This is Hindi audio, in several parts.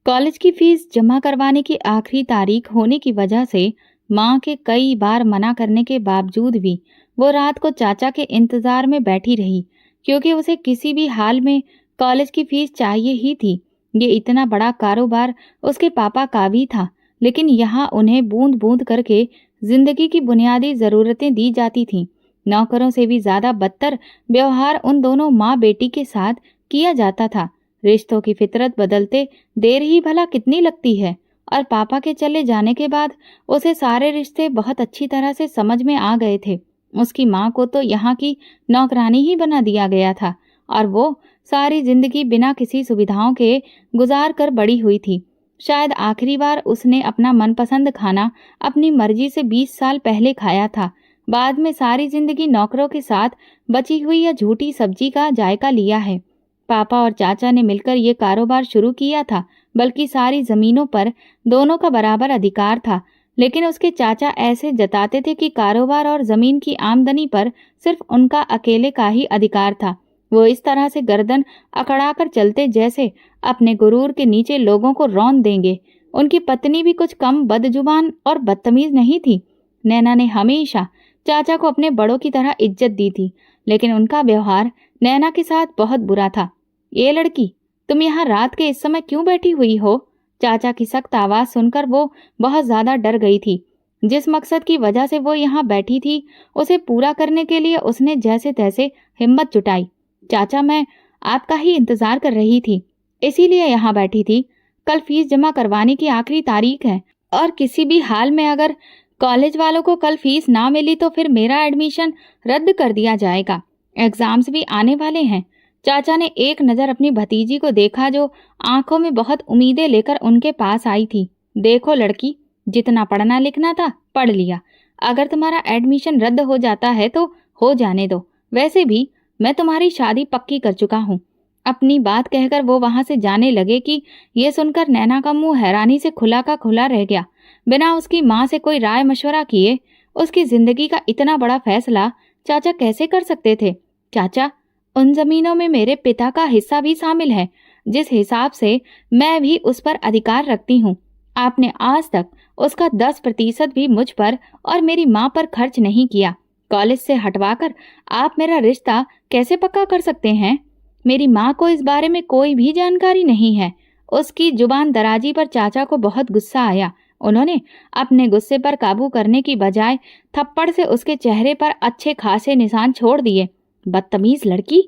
कॉलेज की फीस जमा करवाने की आखिरी तारीख होने की वजह से माँ के कई बार मना करने के बावजूद भी वो रात को चाचा के इंतजार में बैठी रही, क्योंकि उसे किसी भी हाल में कॉलेज की फीस चाहिए ही थी। ये इतना बड़ा कारोबार उसके पापा का भी था, लेकिन यहाँ उन्हें बूंद बूंद करके जिंदगी की बुनियादी जरूरतें दी जाती थीं। नौकरों से भी ज्यादा बदतर व्यवहार उन दोनों माँ बेटी के साथ किया जाता था। रिश्तों की फितरत बदलते देर ही भला कितनी लगती है, और पापा के चले जाने के बाद उसे सारे रिश्ते बहुत अच्छी तरह से समझ में आ गए थे। उसकी माँ को तो यहाँ की नौकरानी ही बना दिया गया था, और वो सारी जिंदगी बिना किसी सुविधाओं के गुजार कर बड़ी हुई थी। शायद आखिरी बार उसने अपना मनपसंद खाना अपनी मर्जी से 20 साल पहले खाया था। बाद में सारी जिंदगी नौकरों के साथ बची हुई या झूठी सब्जी का जायका लिया है। पापा और चाचा ने मिलकर ये कारोबार शुरू किया था, बल्कि सारी जमीनों पर दोनों का बराबर अधिकार था। लेकिन उसके चाचा ऐसे जताते थे कि कारोबार और जमीन की आमदनी पर सिर्फ उनका अकेले का ही अधिकार था। वो इस तरह से गर्दन अकड़ाकर चलते जैसे अपने गुरूर के नीचे लोगों को रौंद देंगे। उनकी पत्नी भी कुछ कम बदजुबान और बदतमीज नहीं थी। नैना ने हमेशा चाचा को अपने बड़ों की तरह इज्जत दी थी, लेकिन उनका व्यवहार नैना के साथ बहुत बुरा था। ये लड़की, तुम यहाँ रात के इस समय क्यों बैठी हुई हो? चाचा की सख्त आवाज सुनकर वो बहुत ज्यादा डर गई थी। जिस मकसद की वजह से वो यहाँ बैठी थी, उसे पूरा करने के लिए उसने जैसे तैसे हिम्मत जुटाई। चाचा, मैं आपका ही इंतजार कर रही थी, इसीलिए यहाँ बैठी थी। कल फीस जमा करवाने की आखिरी तारीख है, और किसी भी हाल में अगर कॉलेज वालों को कल फीस ना मिली तो फिर मेरा एडमिशन रद्द कर दिया जाएगा। एग्जाम्स भी आने वाले हैं। चाचा ने एक नज़र अपनी भतीजी को देखा, जो आंखों में बहुत उम्मीदें लेकर उनके पास आई थी। देखो लड़की, जितना पढ़ना लिखना था पढ़ लिया। अगर तुम्हारा एडमिशन रद्द हो जाता है तो हो जाने दो। वैसे भी मैं तुम्हारी शादी पक्की कर चुका हूँ। अपनी बात कहकर वो वहां से जाने लगे कि ये सुनकर नैना का मुंह हैरानी से खुला का खुला रह गया। बिना उसकी माँ से कोई राय मशवरा किए उसकी जिंदगी का इतना बड़ा फैसला चाचा कैसे कर सकते थे? चाचा, उन जमीनों में मेरे पिता का हिस्सा भी शामिल है, जिस हिसाब से मैं भी उस पर अधिकार रखती हूँ। आपने आज तक उसका 10% भी मुझ पर और मेरी माँ पर खर्च नहीं किया। कॉलेज से हटवाकर आप मेरा रिश्ता कैसे पक्का कर सकते हैं? मेरी माँ को इस बारे में कोई भी जानकारी नहीं है। उसकी जुबान दराजी पर चाचा को बहुत गुस्सा आया। उन्होंने अपने गुस्से पर काबू करने की बजाय थप्पड़ से उसके चेहरे पर अच्छे खासे निशान छोड़ दिए। बदतमीज लड़की,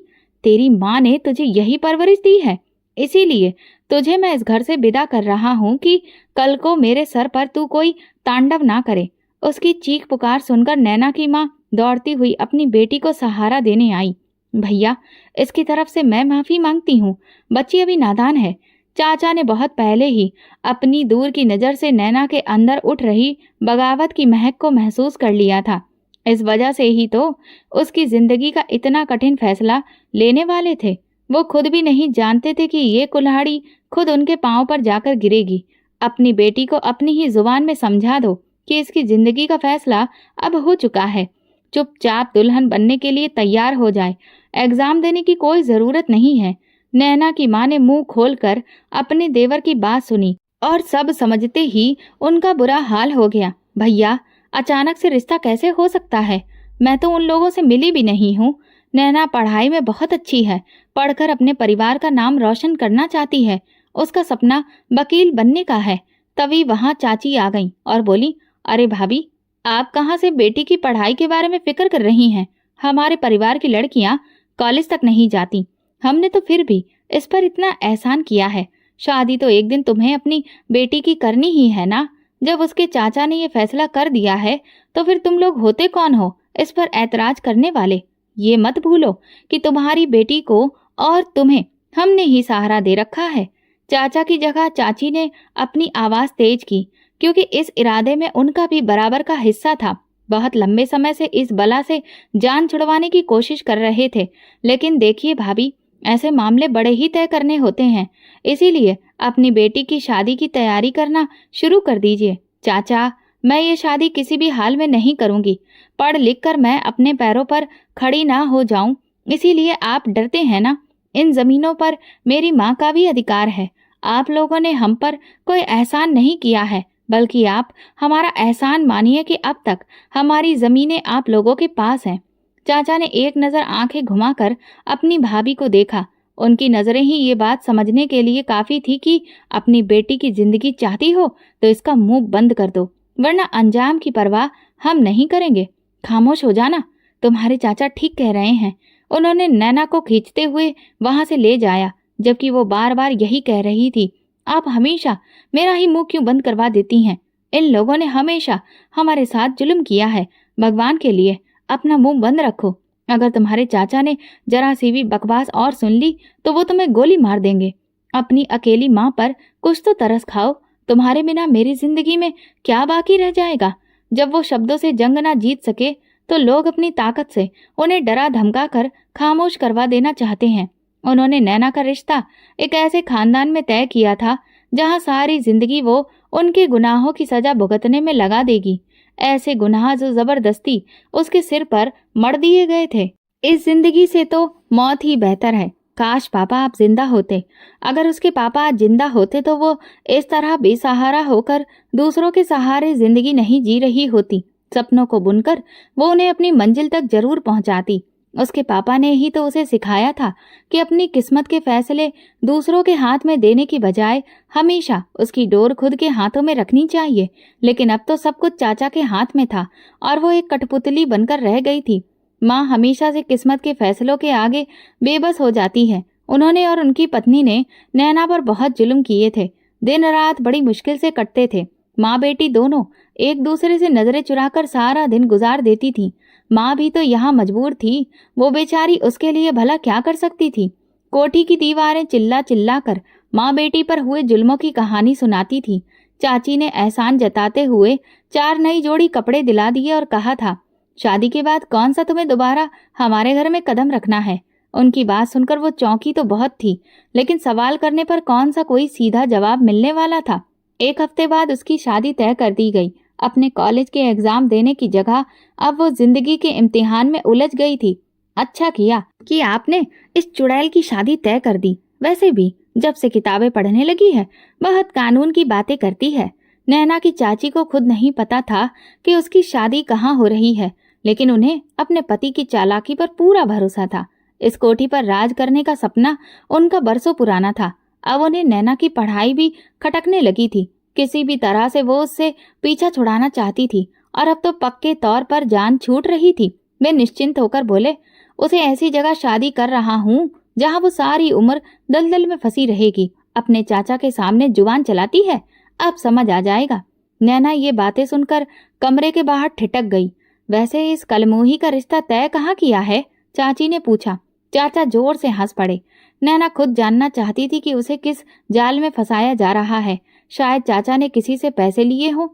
तेरी माँ ने तुझे यही परवरिश दी है, इसीलिए तुझे मैं इस घर से विदा कर रहा हूँ कि कल को मेरे सर पर तू कोई तांडव ना करे। उसकी चीख पुकार सुनकर नैना की माँ दौड़ती हुई अपनी बेटी को सहारा देने आई। भैया, इसकी तरफ से मैं माफी मांगती हूँ, बच्ची अभी नादान है। चाचा ने बहुत पहले ही अपनी दूर की नज़र से नैना के अंदर उठ रही बगावत की महक को महसूस कर लिया था। इस वजह से ही तो उसकी जिंदगी का इतना कठिन फैसला लेने वाले थे। वो खुद भी नहीं जानते थे कि ये कुल्हाड़ी खुद उनके पांव पर जाकर गिरेगी। अपनी बेटी को अपनी ही जुबान में समझा दो कि इसकी जिंदगी का फैसला अब हो चुका है। चुपचाप दुल्हन बनने के लिए तैयार हो जाए। एग्जाम देने की कोई जरूरत नहीं है। नैना की माँ ने मुंह खोलकर अपने देवर की बात सुनी, और सब समझते ही उनका बुरा हाल हो गया। भैया, अचानक से रिश्ता कैसे हो सकता है? मैं तो उन लोगों से मिली भी नहीं हूँ। नैना पढ़ाई में बहुत अच्छी है, पढ़कर अपने परिवार का नाम रोशन करना चाहती है। उसका सपना वकील बनने का है। तभी वहां चाची आ गई और बोली, अरे भाभी, आप कहाँ से बेटी की पढ़ाई के बारे में फिक्र कर रही हैं? हमारे परिवार की लड़कियां कॉलेज तक नहीं जाती। हमने तो फिर भी इस पर इतना एहसान किया है। शादी तो एक दिन तुम्हें अपनी बेटी की करनी ही है ना। जब उसके चाचा ने ये फैसला कर दिया है तो फिर तुम लोग होते कौन हो इस पर ऐतराज करने वाले? ये मत भूलो कि तुम्हारी बेटी को और तुम्हें हमने ही सहारा दे रखा है। चाचा की जगह चाची ने अपनी आवाज तेज की, क्योंकि इस इरादे में उनका भी बराबर का हिस्सा था। बहुत लंबे समय से इस बला से जान छुड़वाने की कोशिश कर रहे थे, लेकिन देखिए भाभी, ऐसे मामले बड़े ही तय करने होते हैं। इसीलिए अपनी बेटी की शादी की तैयारी करना शुरू कर दीजिए। चाचा, मैं ये शादी किसी भी हाल में नहीं करूंगी। पढ़ लिख कर मैं अपने पैरों पर खड़ी ना हो जाऊं, इसीलिए आप डरते हैं ना। इन जमीनों पर मेरी माँ का भी अधिकार है। आप लोगों ने हम पर कोई एहसान नहीं किया है, बल्कि आप हमारा एहसान मानिए कि अब तक हमारी जमीनें आप लोगों के पास हैं। चाचा ने एक नज़र आंखें घुमाकर अपनी भाभी को देखा। उनकी नजरें ही ये बात समझने के लिए काफी थी कि अपनी बेटी की जिंदगी चाहती हो तो इसका मुंह बंद कर दो, वरना अंजाम की परवाह हम नहीं करेंगे। खामोश हो जाना, तुम्हारे चाचा ठीक कह रहे हैं। उन्होंने नैना को खींचते हुए वहां से ले जाया, जबकि वो बार बार यही कह रही थी, आप हमेशा मेरा ही मुंह क्यों बंद करवा देती हैं? इन लोगों ने हमेशा हमारे साथ जुल्म किया है। भगवान के लिए अपना मुंह बंद रखो। अगर तुम्हारे चाचा ने जरा सी भी बकवास और सुन ली तो वो तुम्हें गोली मार देंगे। अपनी अकेली माँ पर कुछ तो तरस खाओ। तुम्हारे बिना मेरी जिंदगी में क्या बाकी रह जाएगा? जब वो शब्दों से जंग ना जीत सके तो लोग अपनी ताकत से उन्हें डरा धमका कर खामोश करवा देना चाहते हैं। उन्होंने नैना का रिश्ता एक ऐसे खानदान में तय किया था जहां सारी जिंदगी वो उनके गुनाहों की सजा भुगतने में लगा देगी। ऐसे गुनाह जो जबरदस्ती उसके सिर पर मढ़ दिए गए थे। इस जिंदगी से तो मौत ही बेहतर है। काश पापा आप जिंदा होते। अगर उसके पापा आज जिंदा होते तो वो इस तरह बेसहारा होकर दूसरों के सहारे जिंदगी नहीं जी रही होती। सपनों को बुनकर वो उन्हें अपनी मंजिल तक जरूर पहुंचाती। उसके पापा ने ही तो उसे सिखाया था कि अपनी किस्मत के फैसले दूसरों के हाथ में देने की बजाय हमेशा उसकी डोर खुद के हाथों में रखनी चाहिए। लेकिन अब तो सब कुछ चाचा के हाथ में था और वो एक कठपुतली बनकर रह गई थी। माँ हमेशा से किस्मत के फैसलों के आगे बेबस हो जाती है। उन्होंने और उनकी पत्नी ने नैना पर बहुत जुल्म किए थे। दिन रात बड़ी मुश्किल से कटते थे। माँ बेटी दोनों एक दूसरे से नजरें चुराकर सारा दिन गुजार देती थी। माँ भी तो यहाँ मजबूर थी, वो बेचारी उसके लिए भला क्या कर सकती थी। कोठी की दीवारें चिल्ला चिल्ला कर माँ बेटी पर हुए जुल्मों की कहानी सुनाती थी। चाची ने एहसान जताते हुए 4 नई जोड़ी कपड़े दिला दिए और कहा था, शादी के बाद कौन सा तुम्हें दोबारा हमारे घर में कदम रखना है। उनकी बात सुनकर वो चौंकी तो बहुत थी, लेकिन सवाल करने पर कौन सा कोई सीधा जवाब मिलने वाला था। 1 हफ्ते बाद उसकी शादी तय कर दी गई। अपने कॉलेज के एग्जाम देने की जगह अब वो जिंदगी के इम्तिहान में उलझ गई थी। अच्छा किया कि आपने इस चुड़ैल की शादी तय कर दी। वैसे भी जब से किताबें पढ़ने लगी है बहुत कानून की बातें करती है। नैना की चाची को खुद नहीं पता था कि उसकी शादी कहाँ हो रही है, लेकिन उन्हें अपने पति की चालाकी पर पूरा भरोसा था। इस कोठी पर राज करने का सपना उनका बरसों पुराना था। अब उन्हें नैना की पढ़ाई भी खटकने लगी थी। किसी भी तरह से वो उससे पीछा छुड़ाना चाहती थी और अब तो पक्के तौर पर जान छूट रही थी। वे निश्चिंत होकर बोले, उसे ऐसी जगह शादी कर रहा हूँ जहाँ वो सारी उम्र दलदल में फंसी रहेगी। अपने चाचा के सामने जुबान चलाती है, अब समझ आ जाएगा। नैना ये बातें सुनकर कमरे के बाहर ठिठक गई। वैसे इस कलमोही का रिश्ता तय कहाँ किया है? चाची ने पूछा। चाचा जोर से हंस पड़े। नैना खुद जानना चाहती थी कि उसे किस जाल में फंसाया जा रहा है। शायद चाचा ने किसी से पैसे लिए हों।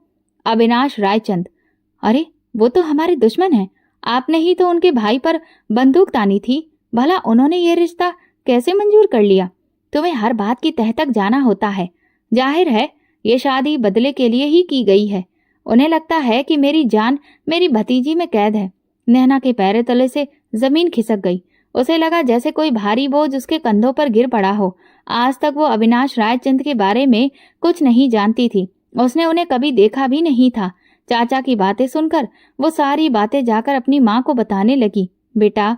अविनाश रायचंद। अरे वो तो हमारे दुश्मन हैं। आपने ही तो उनके भाई पर बंदूक तानी थी। भला उन्होंने ये रिश्ता कैसे मंजूर कर लिया? तुम्हें हर बात की तह तक जाना होता है। जाहिर है ये शादी बदले के लिए ही की गई है। उन्हें लगता है कि मेरी जान मेरी भतीजी में कैद है। नैना के पैरों तले से जमीन खिसक गई। उसे लगा जैसे कोई भारी बोझ उसके कंधों पर गिर पड़ा हो। आज तक वो अविनाश रायचंद के बारे में कुछ नहीं जानती थी। उसने उन्हें कभी देखा भी नहीं था। चाचा की बातें सुनकर वो सारी बातें जाकर अपनी माँ को बताने लगी। बेटा,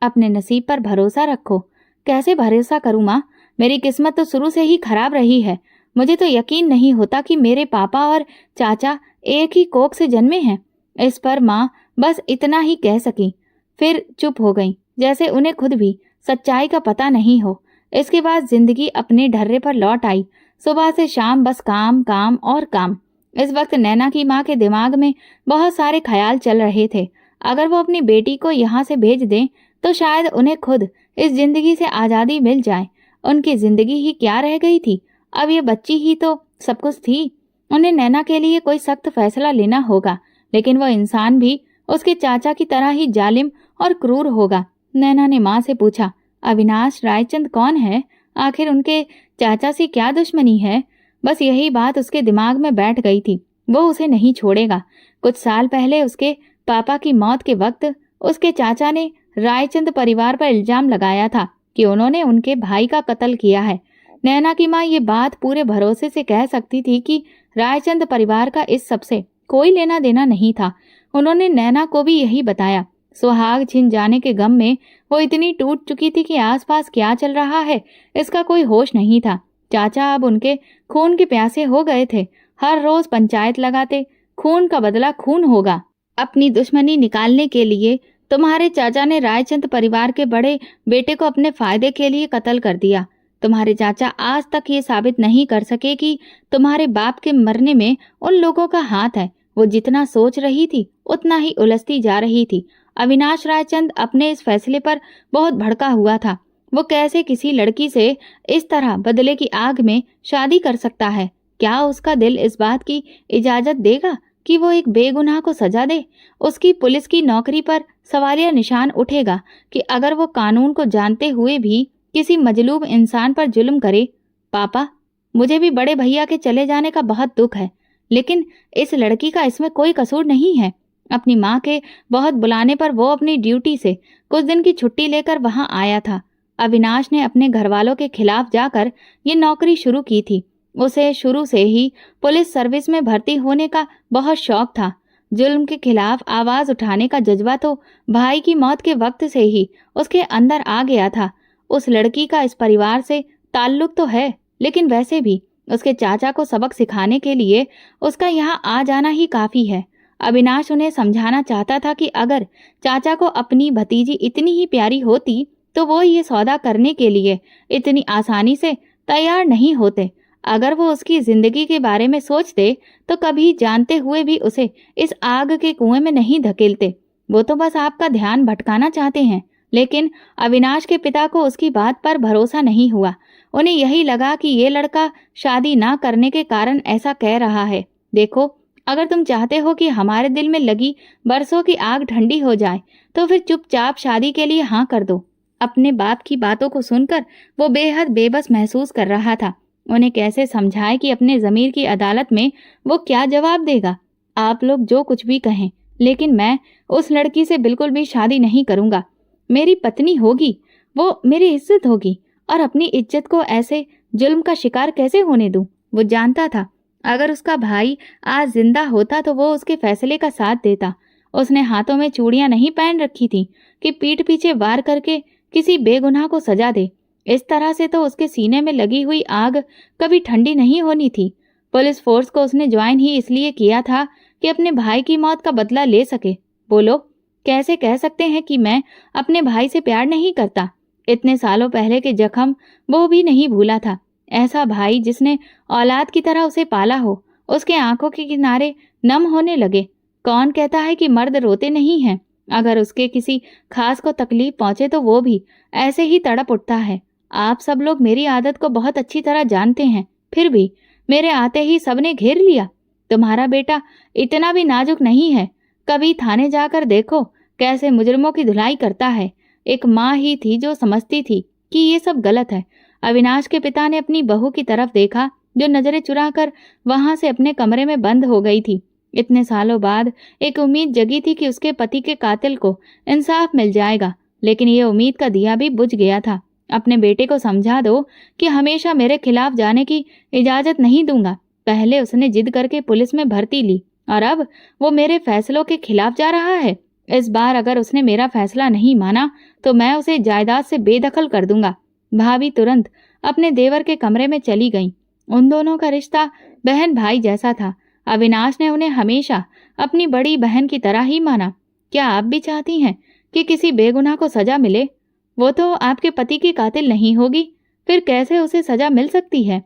अपने नसीब पर भरोसा रखो। कैसे भरोसा करूँ माँ? मेरी किस्मत तो शुरू से ही खराब रही है। मुझे तो यकीन नहीं होता कि मेरे पापा और चाचा एक ही कोख से जन्मे हैं। इस पर माँ बस इतना ही कह सकी, फिर चुप हो गई, जैसे उन्हें खुद भी सच्चाई का पता नहीं हो। इसके बाद जिंदगी अपने ढर्रे पर लौट आई। सुबह से शाम बस काम काम और काम। इस वक्त नैना की माँ के दिमाग में बहुत सारे ख्याल चल रहे थे। अगर वो अपनी बेटी को यहाँ से भेज दें तो शायद उन्हें खुद इस जिंदगी से आज़ादी मिल जाए। उनकी जिंदगी ही क्या रह गई थी? अब ये बच्ची ही तो सब कुछ थी। उन्हें नैना के लिए कोई सख्त फैसला लेना होगा, लेकिन वो इंसान भी उसके चाचा की तरह ही जालिम और क्रूर होगा। नैना ने माँ से पूछा, अविनाश रायचंद कौन है? आखिर उनके चाचा से क्या दुश्मनी है? बस यही बात उसके दिमाग में बैठ गई थी। वो उसे नहीं छोड़ेगा। कुछ साल पहले उसके पापा की मौत के वक्त उसके चाचा ने रायचंद परिवार पर इल्जाम लगाया था कि उन्होंने उनके भाई का कत्ल किया है। नैना की माँ ये बात पूरे भरोसे से कह सकती थी कि रायचंद परिवार का इस सबसे कोई लेना देना नहीं था। उन्होंने नैना को भी यही बताया। सुहाग छिन जाने के गम में वो इतनी टूट चुकी थी कि आसपास क्या चल रहा है इसका कोई होश नहीं था। चाचा अब उनके खून के प्यासे हो गए थे। हर रोज पंचायत लगाते, खून का बदला खून होगा। अपनी दुश्मनी निकालने के लिए तुम्हारे चाचा ने रायचंद परिवार के बड़े बेटे को अपने फायदे के लिए कत्ल कर दिया। तुम्हारे चाचा आज तक ये साबित नहीं कर सके कि तुम्हारे बाप के मरने में उन लोगों का हाथ है। वो जितना सोच रही थी उतना ही उलझती जा रही थी। अविनाश रायचंद अपने इस फैसले पर बहुत भड़का हुआ था। वो कैसे किसी लड़की से इस तरह बदले की आग में शादी कर सकता है? क्या उसका दिल इस बात की इजाजत देगा कि वो एक बेगुनाह को सजा दे? उसकी पुलिस की नौकरी पर सवालिया निशान उठेगा कि अगर वो कानून को जानते हुए भी किसी मजलूम इंसान पर जुल्म करे। पापा, मुझे भी बड़े भैया के चले जाने का बहुत दुख है, लेकिन इस लड़की का इसमें कोई कसूर नहीं है। अपनी माँ के बहुत बुलाने पर वो अपनी ड्यूटी से कुछ दिन की छुट्टी लेकर वहां आया था। अविनाश ने अपने घर वालों के खिलाफ जाकर ये नौकरी शुरू की थी। उसे शुरू से ही पुलिस सर्विस में भर्ती होने का बहुत शौक था। जुल्म के खिलाफ आवाज उठाने का जज्बा तो भाई की मौत के वक्त से ही उसके अंदर आ गया था। उस लड़की का इस परिवार से ताल्लुक तो है, लेकिन वैसे भी उसके चाचा को सबक सिखाने के लिए उसका यहाँ आ जाना ही काफी है। अविनाश उन्हें समझाना चाहता था कि अगर चाचा को अपनी भतीजी इतनी ही प्यारी होती तो वो ये सौदा करने के लिए इतनी आसानी से तैयार नहीं होते। अगर वो उसकी जिंदगी के बारे में सोचते तो कभी जानते हुए भी उसे इस आग के कुएं में नहीं धकेलते। वो तो बस आपका ध्यान भटकाना चाहते हैं। लेकिन अविनाश के पिता को उसकी बात पर भरोसा नहीं हुआ। उन्हें यही लगा कि ये लड़का शादी ना करने के कारण ऐसा कह रहा है। देखो, अगर तुम चाहते हो कि हमारे दिल में लगी बरसों की आग ठंडी हो जाए तो फिर चुपचाप शादी के लिए हाँ कर दो। अपने बाप की बातों को सुनकर वो बेहद बेबस महसूस कर रहा था। उन्हें कैसे समझाए कि अपने ज़मीर की अदालत में वो क्या जवाब देगा। आप लोग जो कुछ भी कहें, लेकिन मैं उस लड़की से बिल्कुल भी शादी नहीं करूंगा। मेरी पत्नी होगी, वो मेरी इज्जत होगी, और अपनी इज्जत को ऐसे जुल्म का शिकार कैसे होने दूं? वो जानता था अगर उसका भाई आज जिंदा होता तो वो उसके फैसले का साथ देता। उसने हाथों में चूड़ियां नहीं पहन रखी थी कि पीठ पीछे वार करके किसी बेगुनाह को सजा दे। इस तरह से तो उसके सीने में लगी हुई आग कभी ठंडी नहीं होनी थी। पुलिस फोर्स को उसने ज्वाइन ही इसलिए किया था कि अपने भाई की मौत का बदला ले सके। बोलो, कैसे कह सकते हैं कि मैं अपने भाई से प्यार नहीं करता? इतने सालों पहले के जख्म वो भी नहीं भूला था। ऐसा भाई जिसने औलाद की तरह उसे पाला हो, उसके आंखों के किनारे नम होने लगे। कौन कहता है कि मर्द रोते नहीं हैं? अगर उसके किसी खास को तकलीफ पहुंचे तो वो भी ऐसे ही तड़प उठता है। आप सब लोग मेरी आदत को बहुत अच्छी तरह जानते हैं, फिर भी मेरे आते ही सबने घेर लिया। तुम्हारा बेटा इतना भी नाजुक नहीं है। कभी थाने जाकर देखो कैसे मुजरिमों की धुलाई करता है। एक माँ ही थी जो समझती थी कि ये सब गलत है। अविनाश के पिता ने अपनी बहू की तरफ देखा जो नजरें चुराकर वहां से अपने कमरे में बंद हो गई थी। इतने सालों बाद एक उम्मीद जगी थी कि उसके पति के कातिल को इंसाफ मिल जाएगा, लेकिन ये उम्मीद का दिया भी बुझ गया था। अपने बेटे को समझा दो कि हमेशा मेरे खिलाफ जाने की इजाजत नहीं दूंगा। पहले उसने जिद करके पुलिस में भर्ती ली और अब वो मेरे फैसलों के खिलाफ जा रहा है। इस बार अगर उसने मेरा फैसला नहीं माना तो मैं उसे जायदाद से बेदखल कर दूंगा। भाभी तुरंत अपने देवर के कमरे में चली गईं। उन दोनों का रिश्ता बहन भाई जैसा था। अविनाश ने उन्हें हमेशा अपनी बड़ी बहन की तरह ही माना। क्या आप भी चाहती हैं कि किसी बेगुनाह को सजा मिले? वो तो आपके पति की कातिल नहीं होगी, फिर कैसे उसे सजा मिल सकती है?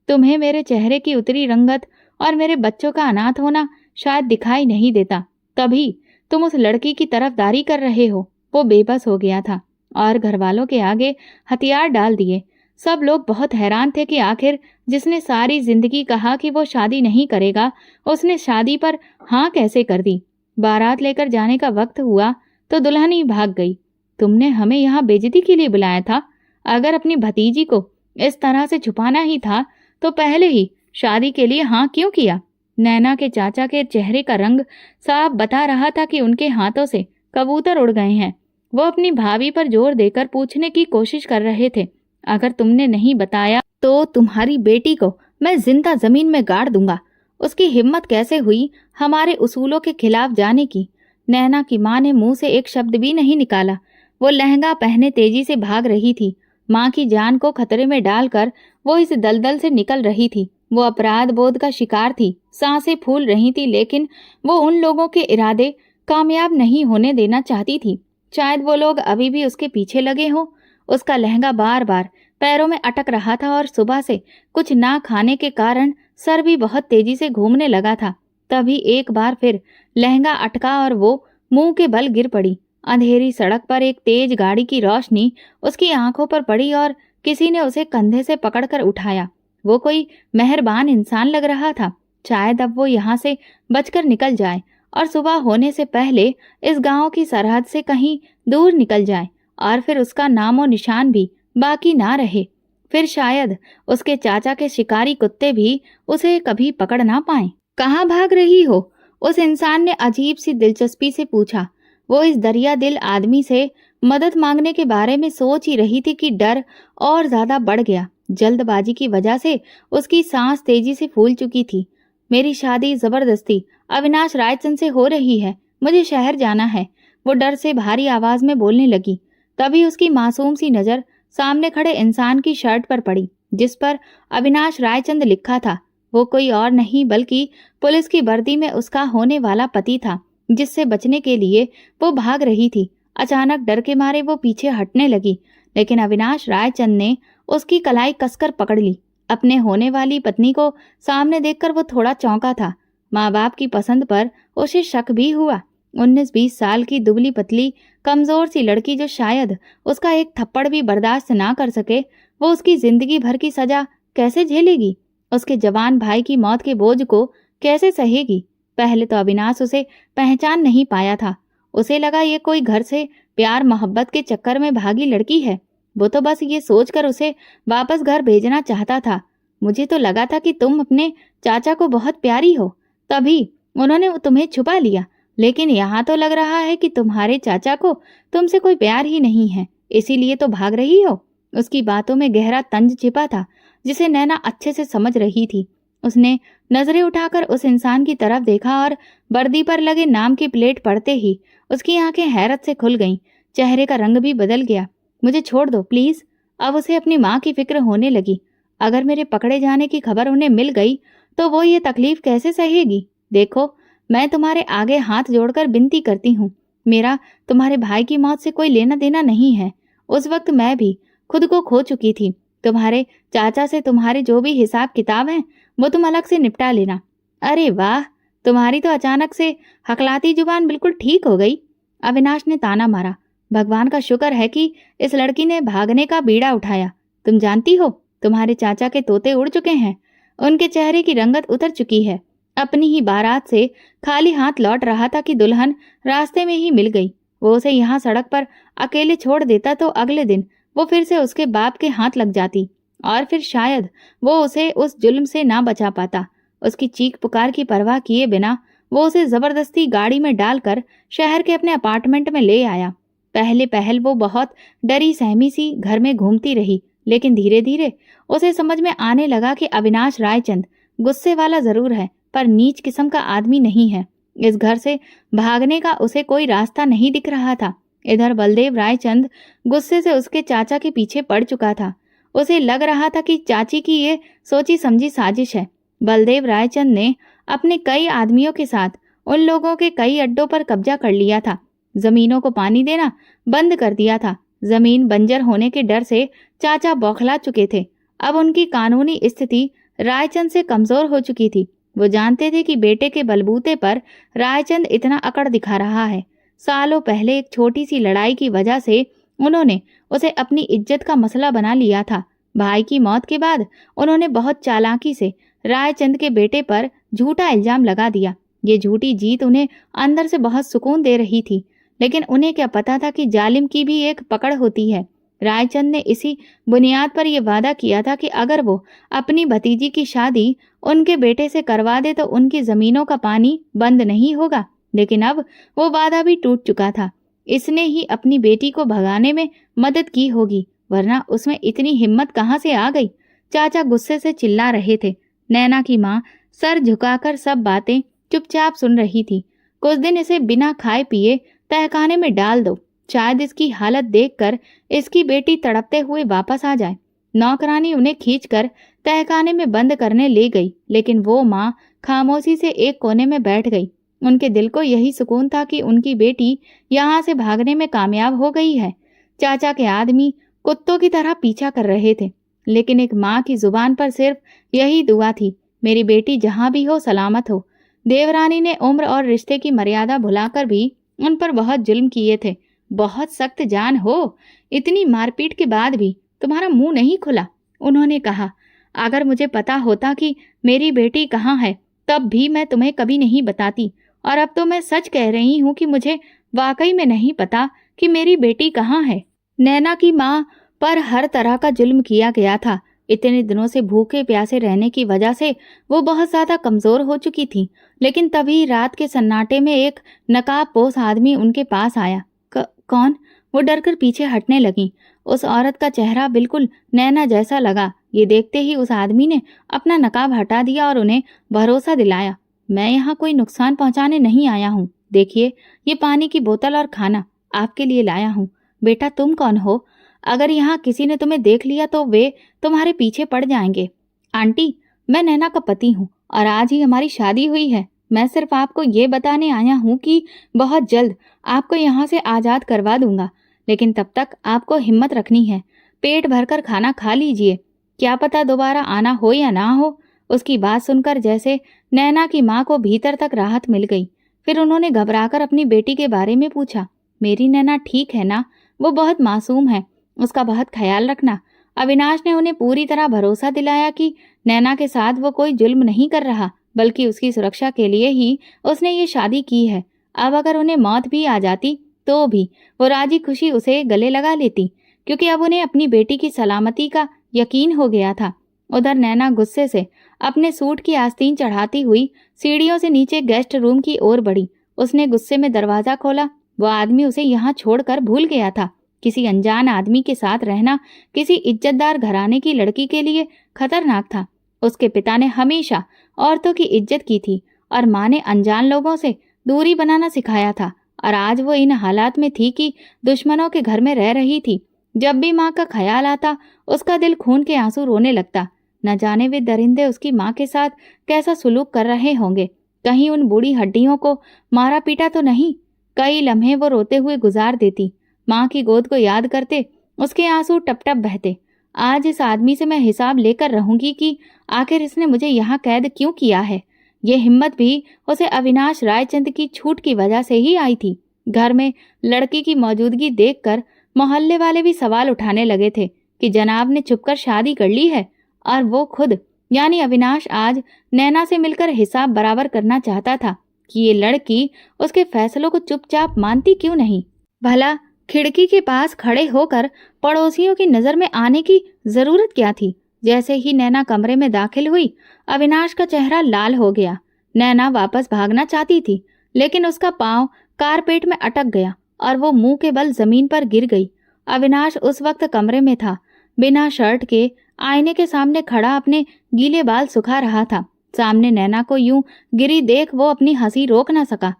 तुम्हें मेरे चेहरे की उतरी रंगत और मेरे बच्चों का अनाथ होना शायद दिखाई नहीं देता, तभी तुम उस लड़की की तरफदारी कर रहे हो। वो बेबस हो गया था और घर वालों के आगे हथियार डाल दिए। सब लोग बहुत हैरान थे कि आखिर जिसने सारी जिंदगी कहा कि वो शादी नहीं करेगा, उसने शादी पर हाँ कैसे कर दी। बारात लेकर जाने का वक्त हुआ तो दुल्हन ही भाग गई। तुमने हमें यहाँ बेइज्जती के लिए बुलाया था? अगर अपनी भतीजी को इस तरह से छुपाना ही था तो पहले ही शादी के लिए हाँ क्यों किया? नैना के चाचा के चेहरे का रंग साफ बता रहा था कि उनके हाथों से कबूतर उड़ गए हैं। वो अपनी भाभी पर जोर देकर पूछने की कोशिश कर रहे थे, अगर तुमने नहीं बताया तो तुम्हारी बेटी को मैं जिंदा जमीन में गाड़ दूंगा। उसकी हिम्मत कैसे हुई हमारे उसूलों के खिलाफ जाने की। नैना की माँ ने मुंह से एक शब्द भी नहीं निकाला। वो लहंगा पहने तेजी से भाग रही थी। माँ की जान को खतरे में डालकर वो इस दलदल से निकल रही थी। वो अपराध बोध का शिकार थी। सांसें फूल रही थी, लेकिन वो उन लोगों के इरादे कामयाब नहीं होने देना चाहती थी। शायद वो लोग अभी भी उसके पीछे लगे हों। उसका लहंगा बार बार पैरों में अटक रहा था और सुबह से कुछ ना खाने के कारण सर भी बहुत तेजी से घूमने लगा था। तभी एक बार फिर लहंगा अटका और वो मुंह के बल गिर पड़ी। अंधेरी सड़क पर एक तेज गाड़ी की रोशनी उसकी आंखों पर पड़ी और किसी ने उसे कंधे से पकड़कर उठाया। वो कोई मेहरबान इंसान लग रहा था। शायद अब वो यहाँ से बचकर निकल जाए और सुबह होने से पहले इस गांव की सरहद से कहीं दूर निकल जाए, और फिर उसका नामो निशान भी बाकी ना रहे। फिर शायद उसके चाचा के शिकारी कुत्ते भी उसे कभी पकड़ ना पाएं। कहाँ भाग रही हो? उस इंसान ने अजीब सी दिलचस्पी से पूछा। वो इस दरिया दिल आदमी से मदद मांगने के बारे में सोच ही रही थी कि डर और ज्यादा बढ़ गया। जल्दबाजी की वजह से उसकी सांस तेजी से फूल चुकी थी। मेरी शादी जबरदस्ती अविनाश रायचंद से हो रही है। मुझे शहर जाना है। वो डर से भारी आवाज में बोलने लगी। तभी उसकी मासूम सी नजर सामने खड़े इंसान की शर्ट पर पड़ी, जिस पर अविनाश रायचंद लिखा था। वो कोई और नहीं बल्कि पुलिस की वर्दी में उसका होने वाला पति था, जिससे बचने के लिए वो भाग रही थी। अचानक डर के मारे वो पीछे हटने लगी, लेकिन अविनाश रायचंद ने उसकी कलाई कसकर पकड़ ली। अपने होने वाली पत्नी को सामने देखकर वो थोड़ा चौंका था। माँ बाप की पसंद पर उसे शक भी हुआ। 19-20 साल की दुबली पतली कमजोर सी लड़की जो शायद उसका एक थप्पड़ भी बर्दाश्त ना कर सके, वो उसकी जिंदगी भर की सजा कैसे झेलेगी? उसके जवान भाई की मौत के बोझ को कैसे सहेगी? पहले तो अविनाश उसे पहचान नहीं पाया था। उसे लगा ये कोई घर से प्यार मोहब्बत के चक्कर में भागी लड़की है। वो तो बस ये सोचकर उसे वापस घर भेजना चाहता था। मुझे तो लगा था कि तुम अपने चाचा को बहुत प्यारी हो, तभी उन्होंने तुम्हें छुपा लिया। लेकिन यहाँ तो लग रहा है कि तुम्हारे चाचा को तुमसे कोई प्यार ही नहीं है, इसीलिए तो भाग रही हो। उसकी बातों में गहरा तंज छिपा था, जिसे नैना अच्छे से समझ रही थी। उसने नजरें उठाकर उस इंसान की तरफ देखा और वर्दी पर लगे नाम की प्लेट पढ़ते ही उसकी आंखें हैरत से खुल गईं। चेहरे का रंग भी बदल गया। मुझे छोड़ दो प्लीज। अब उसे अपनी माँ की फिक्र होने लगी। अगर मेरे पकड़े जाने की खबर उन्हें मिल गई तो वो ये तकलीफ कैसे सहेगी? देखो, मैं तुम्हारे आगे हाथ जोड़कर विनती करती हूँ। मेरा तुम्हारे भाई की मौत से कोई लेना देना नहीं है। उस वक्त मैं भी खुद को खो चुकी थी। तुम्हारे चाचा से तुम्हारे जो भी हिसाब किताब हैं वो तुम अलग से निपटा लेना। अरे वाह, तुम्हारी तो अचानक से हकलाती जुबान बिल्कुल ठीक हो गई। अविनाश ने ताना मारा। भगवान का शुक्र है कि इस लड़की ने भागने का बीड़ा उठाया। तुम जानती हो, तुम्हारे चाचा के तोते उड़ चुके हैं। उनके चेहरे की रंगत उतर चुकी है। अपनी ही बारात से खाली हाथ लौट रहा था कि दुल्हन रास्ते में ही मिल गई। वो उसे यहाँ सड़क पर अकेले छोड़ देता तो अगले दिन वो फिर से उसके बाप के हाथ लग जाती, और फिर शायद वो उसे उस जुल्म से ना बचा पाता। उसकी चीख पुकार की परवाह किए बिना वो उसे जबरदस्ती गाड़ी में डालकर शहर के अपने अपार्टमेंट में ले आया। पहले पहल वो बहुत डरी सहमी सी घर में घूमती रही, लेकिन धीरे धीरे उसे समझ में आने लगा कि अविनाश रायचंद गुस्से वाला जरूर है, पर नीच किस्म का आदमी नहीं है। इस घर से भागने का उसे कोई रास्ता नहीं दिख रहा था। इधर बलदेव रायचंद गुस्से से उसके चाचा के पीछे पड़ चुका था। उसे लग रहा था कि चाची की ये सोची समझी साजिश है। बलदेव रायचंद ने अपने कई आदमियों के साथ उन लोगों के कई अड्डों पर कब्जा कर लिया था। जमीनों को पानी देना बंद कर दिया था। जमीन बंजर होने के डर से चाचा बौखला चुके थे। अब उनकी कानूनी स्थिति रायचंद से कमजोर हो चुकी थी। वो जानते थे कि बेटे के बलबूते पर रायचंद इतना अकड़ दिखा रहा है। सालों पहले एक छोटी सी लड़ाई की वजह से उन्होंने उसे अपनी इज्जत का मसला बना लिया था। भाई की मौत के बाद उन्होंने बहुत चालाकी से रायचंद के बेटे पर झूठा इल्जाम लगा दिया। ये झूठी जीत उन्हें अंदर से बहुत सुकून दे रही थी, लेकिन उन्हें क्या पता था कि जालिम की भी एक पकड़ होती है। रायचंद ने इसी बुनियाद पर यह वादा किया था कि अगर वो अपनी भतीजी की शादी उनके बेटे से करवा दे तो उनकी जमीनों का पानी बंद नहीं होगा। लेकिन अब वो वादा भी टूट चुका था। इसने ही अपनी बेटी को भगाने में मदद की होगी, वरना उसमें इतनी हिम्मत कहाँ से आ गई? चाचा गुस्से से चिल्ला रहे थे। नैना की माँ सर झुकाकर सब बातें चुपचाप सुन रही थी। कुछ दिन इसे बिना खाए पिए तहखाने में डाल दो, शायद इसकी हालत देखकर इसकी बेटी तड़पते हुए वापस आ जाए। नौकरानी उन्हें खींचकर तहखाने में बंद करने ले गई, लेकिन वो माँ खामोशी से एक कोने में बैठ गई। उनके दिल को यही सुकून था कि उनकी बेटी यहाँ से भागने में कामयाब हो गई है। चाचा के आदमी कुत्तों की तरह पीछा कर रहे थे, लेकिन एक माँ की जुबान पर सिर्फ यही दुआ थी, मेरी बेटी जहाँ भी हो सलामत हो। देवरानी ने उम्र और रिश्ते की मर्यादा भुलाकर भी उन पर बहुत जुल्म किए थे। बहुत सख्त जान हो, इतनी मारपीट के बाद भी तुम्हारा मुंह नहीं खुला। उन्होंने कहा, अगर मुझे पता होता कि मेरी बेटी कहाँ है तब भी मैं तुम्हें कभी नहीं बताती, और अब तो मैं सच कह रही हूँ कि मुझे वाकई में नहीं पता कि मेरी बेटी कहाँ है। नैना की माँ पर हर तरह का जुल्म किया गया था। इतने दिनों से भूखे प्यासे रहने की वजह से वो बहुत ज्यादा कमजोर हो चुकी थी। लेकिन तभी रात के सन्नाटे में एक नकाबपोश आदमी उनके पास आया। कौन? वो डरकर पीछे हटने लगी। उस औरत का चेहरा बिल्कुल नैना जैसा लगा। ये देखते ही उस आदमी ने अपना नकाब हटा दिया और उन्हें भरोसा दिलाया, मैं यहाँ कोई नुकसान पहुंचाने नहीं आया हूँ। देखिए, ये पानी की बोतल और खाना आपके लिए लाया हूँ। बेटा, तुम कौन हो? अगर यहाँ किसी ने तुम्हें देख लिया तो वे तुम्हारे पीछे पड़ जाएंगे। आंटी, मैं नैना का पति हूँ और आज ही हमारी शादी हुई है। मैं सिर्फ आपको ये बताने आया हूँ कि बहुत जल्द आपको यहाँ से आज़ाद करवा दूंगा, लेकिन तब तक आपको हिम्मत रखनी है। पेट भरकर खाना खा लीजिए, क्या पता दोबारा आना हो या ना हो। उसकी बात सुनकर जैसे नैना की माँ को भीतर तक राहत मिल गई। फिर उन्होंने घबराकर अपनी बेटी के बारे में पूछा, मेरी नैना ठीक है ना? वो बहुत मासूम है, उसका बहुत ख्याल रखना। अविनाश ने उन्हें पूरी तरह भरोसा दिलाया कि नैना के साथ वो कोई जुल्म नहीं कर रहा, बल्कि उसकी सुरक्षा के लिए ही उसने ये शादी की है। अब अगर उन्हें मौत भी आ जाती तो भी वो राजी खुशी उसे गले लगा लेती, क्योंकि अब उन्हें अपनी बेटी की सलामती का यकीन हो गया था। उधर नैना गुस्से से अपने सूट की आस्तीन चढ़ाती हुई सीढ़ियों से नीचे गेस्ट रूम की ओर बढ़ी। उसने गुस्से में दरवाजा खोला। वो आदमी उसे यहाँ छोड़कर भूल गया था। किसी अनजान आदमी के साथ रहना किसी इज्जतदार घराने की लड़की के लिए खतरनाक था। उसके पिता ने हमेशा औरतों की इज्जत की थी और माँ ने अनजान लोगों से दूरी बनाना सिखाया था, और आज वो इन हालात में थी कि दुश्मनों के घर में रह रही थी। जब भी माँ का ख्याल आता उसका दिल खून के आंसू रोने लगता। न जाने वे दरिंदे उसकी माँ के साथ कैसा सुलूक कर रहे होंगे। कहीं उन बूढ़ी हड्डियों को मारा पीटा तो नहीं। कई लम्हे वो रोते हुए गुजार देती। माँ की गोद को याद करते उसके आंसू टप टप बहते। आज इस आदमी से मैं हिसाब लेकर रहूंगी कि आखिर इसने मुझे यहाँ कैद क्यों किया है। ये हिम्मत भी उसे अविनाश रायचंद की छूट की वजह से ही आई थी। घर में लड़की की मौजूदगी देखकर मोहल्ले वाले भी सवाल उठाने लगे थे कि जनाब ने छुपकर शादी कर ली है, और वो खुद यानी अविनाश आज नैना से मिलकर हिसाब बराबर करना चाहता था कि ये लड़की उसके फैसलों को चुपचाप मानती क्यों नहीं। भला खिड़की के पास खड़े होकर पड़ोसियों की नजर में आने की जरूरत क्या थी। जैसे ही नैना कमरे में दाखिल हुई, अविनाश का चेहरा लाल हो गया। नैना वापस भागना चाहती थी, लेकिन उसका पांव कारपेट में अटक गया और वो मुंह के बल जमीन पर गिर गई। अविनाश उस वक्त कमरे में था, बिना शर्ट के आईने के सामने खड़ा अपने गीले बाल सुखा रहा था। सामने नैना को यूं गिरी देख वो अपनी हंसी रोक ना सका।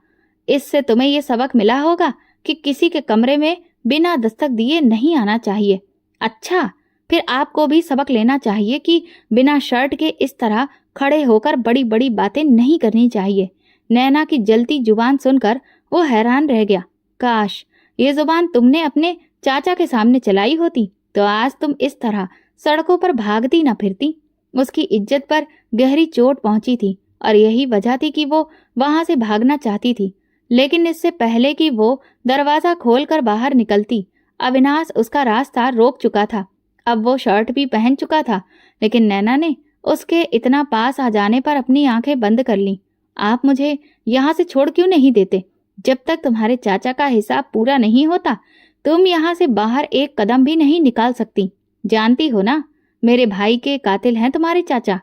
इससे तुम्हें ये सबक मिला होगा कि किसी के कमरे में बिना दस्तक दिए नहीं आना चाहिए। अच्छा, फिर आपको भी सबक लेना चाहिए कि बिना शर्ट के इस तरह खड़े होकर बड़ी बड़ी बातें नहीं करनी चाहिए। नैना की जलती जुबान सुनकर वो हैरान रह गया। काश ये जुबान तुमने अपने चाचा के सामने चलाई होती तो आज तुम इस तरह सड़कों पर भागती न फिरती। उसकी इज्जत पर गहरी चोट पहुंची थी और यही वजह थी कि वो वहां से भागना चाहती थी। लेकिन इससे पहले कि वो दरवाजा खोलकर बाहर निकलती, अविनाश उसका रास्ता रोक चुका था। अब वो शर्ट भी पहन चुका था, लेकिन नैना ने उसके इतना पास आ जाने पर अपनी आंखें बंद कर लीं। आप मुझे यहाँ से छोड़ क्यों नहीं देते? जब तक तुम्हारे चाचा का हिसाब पूरा नहीं होता तुम यहाँ से बाहर एक कदम भी नहीं निकाल सकती। जानती हो ना, मेरे भाई के कातिल हैं तुम्हारे चाचा।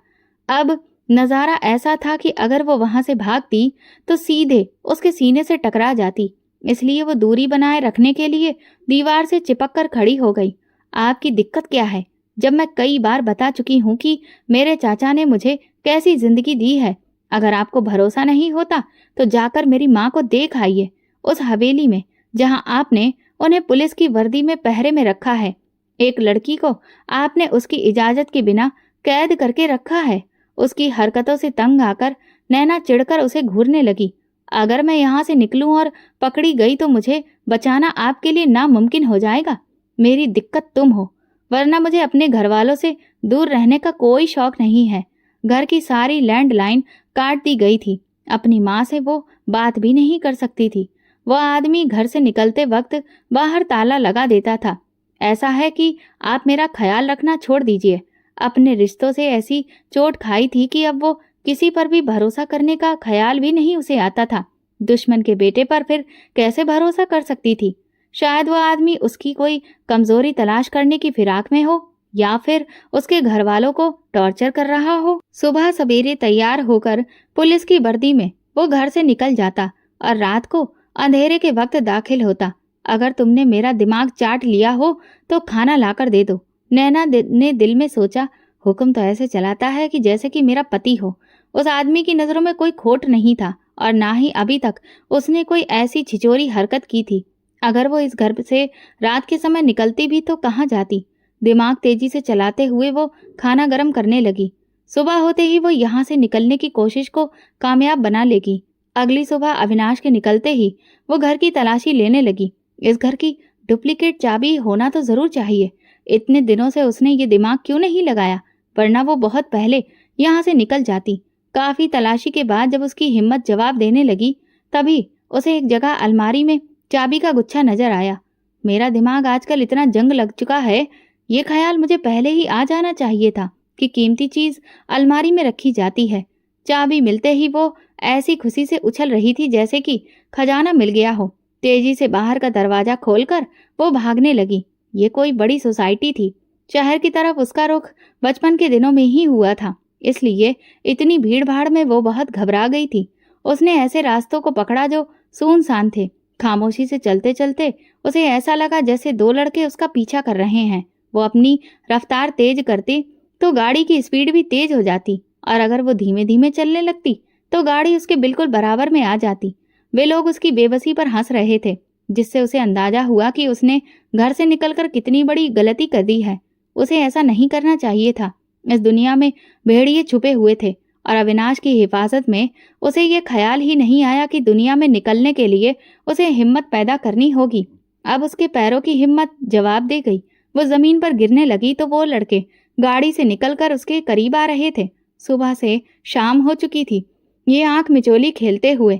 अब नजारा ऐसा था कि अगर वो वहां से भागती तो सीधे उसके सीने से टकरा जाती। इसलिए वो दूरी बनाए रखने के लिए दीवार से चिपक कर खड़ी हो गई। आपकी दिक्कत क्या है? जब मैं कई बार बता चुकी हूँ कि मेरे चाचा ने मुझे कैसी जिंदगी दी है। अगर आपको भरोसा नहीं होता तो जाकर मेरी माँ को देख आइए, उस हवेली में जहाँ आपने उन्हें पुलिस की वर्दी में पहरे में रखा है। एक लड़की को आपने उसकी इजाजत के बिना कैद करके रखा है। उसकी हरकतों से तंग आकर नैना चिढ़कर उसे घूरने लगी। अगर मैं यहाँ से निकलूं और पकड़ी गई तो मुझे बचाना आपके लिए नामुमकिन हो जाएगा। मेरी दिक्कत तुम हो, वरना मुझे अपने घर वालों से दूर रहने का कोई शौक नहीं है। घर की सारी लैंडलाइन काट दी गई थी। अपनी माँ से वो बात भी नहीं कर सकती थी। वह आदमी घर से निकलते वक्त बाहर ताला लगा देता था। ऐसा है कि आप मेरा ख्याल रखना छोड़ दीजिए। अपने रिश्तों से ऐसी चोट खाई थी कि अब वो किसी पर भी भरोसा करने का ख्याल भी नहीं उसे आता था। दुश्मन के बेटे पर फिर कैसे भरोसा कर सकती थी? शायद वह आदमी उसकी कोई कमजोरी तलाश करने की फिराक में हो, या फिर उसके घर वालों को टॉर्चर कर रहा हो। सुबह सवेरे तैयार होकर पुलिस की वर्दी में वो घर से निकल जाता और रात को अंधेरे के वक्त दाखिल होता। अगर तुमने मेरा दिमाग चाट लिया हो तो खाना लाकर दे दो। नैना ने दिल में सोचा, हुक्म तो ऐसे चलाता है कि जैसे कि मेरा पति हो। उस आदमी की नजरों में कोई खोट नहीं था और ना ही अभी तक उसने कोई ऐसी छिचोरी हरकत की थी। अगर वो इस घर से रात के समय निकलती भी तो कहाँ जाती? दिमाग तेजी से चलाते हुए वो खाना गर्म करने लगी। सुबह होते ही वो यहाँ से निकलने की कोशिश को कामयाब बना लेगी। अगली सुबह अविनाश के निकलते ही वो घर की तलाशी लेने लगी। इस घर की डुप्लीकेट चाबी होना तो जरूर चाहिए। इतने दिनों से उसने ये दिमाग क्यों नहीं लगाया, वरना वो बहुत पहले यहाँ से निकल जाती। काफी तलाशी के बाद जब उसकी हिम्मत जवाब देने लगी, तभी उसे एक जगह अलमारी में चाबी का गुच्छा नजर आया। मेरा दिमाग आजकल इतना जंग लग चुका है, ये ख्याल मुझे पहले ही आ जाना चाहिए था कि कीमती चीज अलमारी में रखी जाती है। चाबी मिलते ही वो ऐसी खुशी से उछल रही थी जैसे कि खजाना मिल गया हो। तेजी से बाहर का दरवाजा खोलकर वो भागने लगी। ये कोई बड़ी सोसाइटी थी। शहर की तरफ उसका रुख बचपन के दिनों में ही हुआ था, इसलिए इतनी भीड़ भाड़ में वो बहुत घबरा गई थी। उसने ऐसे रास्तों को पकड़ा जो सुनसान थे। खामोशी से चलते चलते उसे ऐसा लगा जैसे दो लड़के उसका पीछा कर रहे हैं। वो अपनी रफ्तार तेज करती तो गाड़ी की स्पीड भी तेज हो जाती, और अगर वो धीमे धीमे चलने लगती तो गाड़ी उसके बिल्कुल बराबर में आ जाती। वे लोग उसकी बेबसी पर हंस रहे थे, जिससे उसे अंदाजा हुआ कि उसने घर से निकलकर कितनी बड़ी गलती कर दी है। उसे ऐसा नहीं करना चाहिए था। इस दुनिया में भेड़िए छुपे हुए थे और अविनाश की हिफाजत में उसे ये ख्याल ही नहीं आया कि दुनिया में निकलने के लिए उसे हिम्मत पैदा करनी होगी। अब उसके पैरों की हिम्मत जवाब दे गई। वो जमीन पर गिरने लगी तो वो लड़के गाड़ी से निकलकर उसके करीब आ रहे थे। सुबह से शाम हो चुकी थी। ये आंख मिचोली खेलते हुए,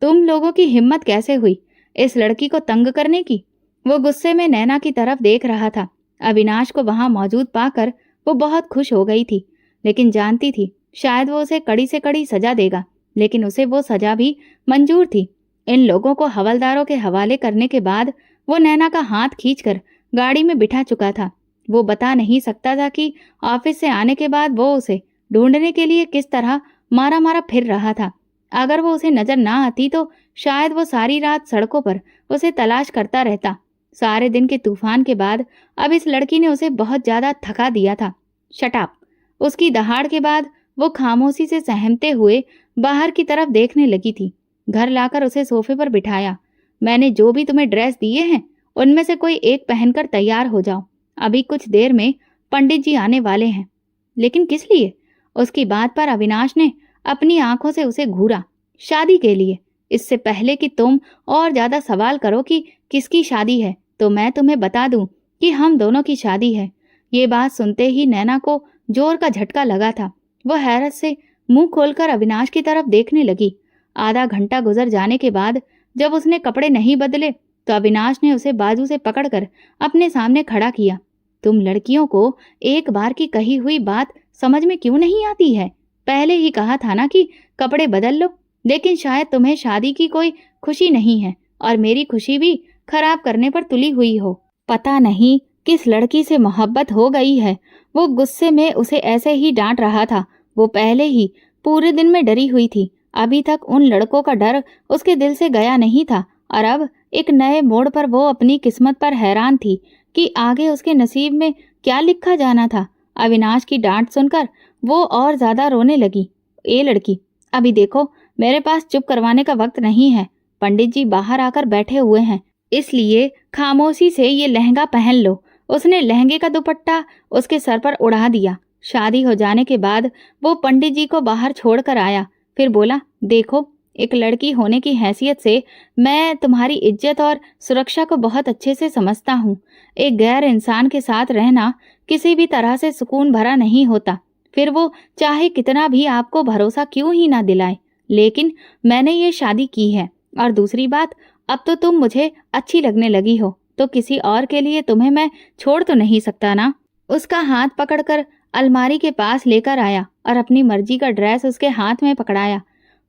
तुम लोगों की हिम्मत कैसे हुई इस लड़की को तंग करने की? वो गुस्से में नैना की तरफ देख रहा था। अविनाश को वहां मौजूद पाकर वो बहुत खुश हो गई थी, लेकिन जानती थी शायद वो उसे कड़ी से कड़ी सजा देगा। लेकिन उसे वो सजा भी मंजूर थी। इन लोगों को हवलदारों के हवाले करने के बाद वो नैना का हाथ खींचकर गाड़ी में बिठा चुका था। वो बता नहीं सकता था कि ऑफिस से आने के बाद वो उसे ढूंढने के लिए किस तरह मारा मारा फिर रहा था। अगर वो उसे नजर ना आती तो शायद वो सारी रात सड़कों पर उसे तलाश करता रहता। सारे दिन के तूफान के बाद अब इस लड़की ने उसे बहुत ज्यादा थका दिया था। Shut up! उसकी दहाड़ के बाद वो खामोशी से सहमते हुए बाहर की तरफ देखने लगी थी। घर लाकर उसे सोफे पर बिठाया। मैंने जो भी तुम्हें ड्रेस दिए हैं उनमें से कोई एक पहनकर तैयार हो जाओ। अभी कुछ देर में पंडित जी आने वाले हैं। लेकिन किस लिए? उसकी बात पर अविनाश ने अपनी आंखों से उसे घूरा। शादी के लिए। इससे पहले कि तुम और ज्यादा सवाल करो कि किसकी शादी है, तो मैं तुम्हें बता दूं कि हम दोनों की शादी है। ये बात सुनते ही नैना को जोर का झटका लगा था। वो हैरत से मुंह खोलकर अविनाश की तरफ देखने लगी। आधा घंटा गुजर जाने के बाद जब उसने कपड़े नहीं बदले तो अविनाश ने उसे बाजू से पकड़कर अपने सामने खड़ा किया। तुम लड़कियों को एक बार की कही हुई बात समझ में क्यों नहीं आती है? पहले ही कहा था ना कि कपड़े बदल लो। लेकिन शायद तुम्हें शादी की कोई खुशी नहीं है और मेरी खुशी भी खराब करने पर तुली हुई हो। पता नहीं किस लड़की से मोहब्बत हो गई है। वो गुस्से में उसे ऐसे ही डांट रहा था। वो पहले ही पूरे दिन में डरी हुई थी। अभी तक उन लड़कों का डर उसके दिल से गया नहीं था और अब एक नए मोड़ पर वो अपनी किस्मत पर हैरान थी कि आगे उसके नसीब में क्या लिखा जाना था। अविनाश की डांट सुनकर वो और ज्यादा रोने लगी। ए लड़की, अभी देखो, मेरे पास चुप करवाने का वक्त नहीं है। पंडित जी बाहर आकर बैठे हुए हैं, इसलिए खामोशी से ये लहंगा पहन लो। उसने लहंगे का दुपट्टा उसके सर पर उड़ा दिया। शादी हो जाने के बाद वो पंडित जी को बाहर छोड़कर आया, फिर बोला, देखो, एक लड़की होने की हैसियत से मैं तुम्हारी इज्जत और सुरक्षा को बहुत अच्छे से समझता हूँ। एक गैर इंसान के साथ रहना किसी भी तरह से सुकून भरा नहीं होता, फिर वो चाहे कितना भी आपको भरोसा क्यों ही ना दिलाए। लेकिन मैंने ये शादी की है, और दूसरी बात, अब तो तुम मुझे अच्छी लगने लगी हो, तो किसी और के लिए तुम्हें मैं छोड़ तो नहीं सकता ना। उसका हाथ पकड़कर अलमारी के पास लेकर आया और अपनी मर्जी का ड्रेस उसके हाथ में पकड़ाया।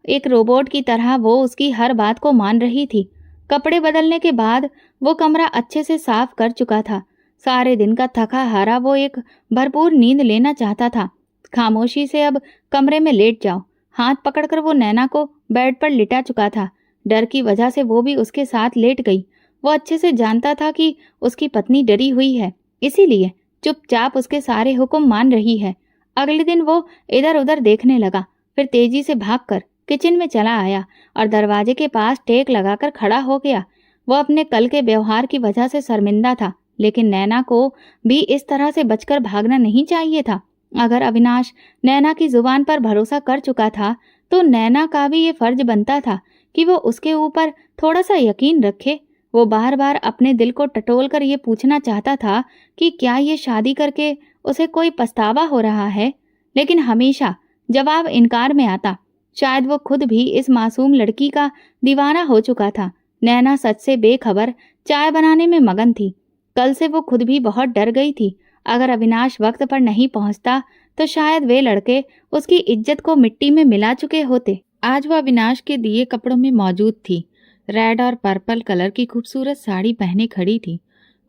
एक रोबोट की तरह वो उसकी हर बात को मान रही थी। कपड़े बदलने के बाद वो कमरा अच्छे से साफ कर चुका था। सारे दिन का थका हारा वो एक भरपूर नींद लेना चाहता था। खामोशी से अब कमरे में लेट जाओ। हाथ पकड़कर वो नैना को बेड पर लिटा चुका था। डर की वजह से वो भी उसके साथ लेट गई। वो अच्छे से जानता था कि उसकी पत्नी डरी हुई है, इसीलिए चुपचाप उसके सारे हुक्म मान रही है। अगले दिन वो इधर उधर देखने लगा, फिर तेजी से भागकर किचन में चला आया और दरवाजे के पास टेक लगाकर खड़ा हो गया। वो अपने कल के व्यवहार की वजह से शर्मिंदा था, लेकिन नैना को भी इस तरह से बचकर भागना नहीं चाहिए था। अगर अविनाश नैना की जुबान पर भरोसा कर चुका था, तो नैना का भी ये फर्ज बनता था कि वो उसके ऊपर थोड़ा सा यकीन रखे। वो बार बार अपने दिल को टटोल कर ये पूछना चाहता था कि क्या ये शादी करके उसे कोई पछतावा हो रहा है, लेकिन हमेशा जवाब इनकार में आता। शायद वो खुद भी इस मासूम लड़की का दीवाना हो चुका था। नैना सच से बेखबर चाय बनाने में मगन थी। कल से वो खुद भी बहुत डर गई थी। अगर अविनाश वक्त पर नहीं पहुंचता तो शायद वे लड़के उसकी इज्जत को मिट्टी में मिला चुके होते। आज वो अविनाश के दिए कपड़ों में मौजूद थी। रेड और पर्पल कलर की खूबसूरत साड़ी पहने खड़ी थी।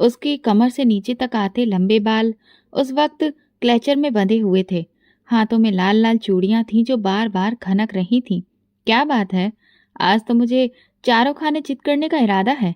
उसकी कमर से नीचे तक आते लंबे बाल उस वक्त क्लेचर में बंधे हुए थे। हाथों में लाल लाल चूड़ियां थीं जो बार बार खनक रही थीं। क्या बात है, आज तो मुझे चारों खाने चित करने का इरादा है।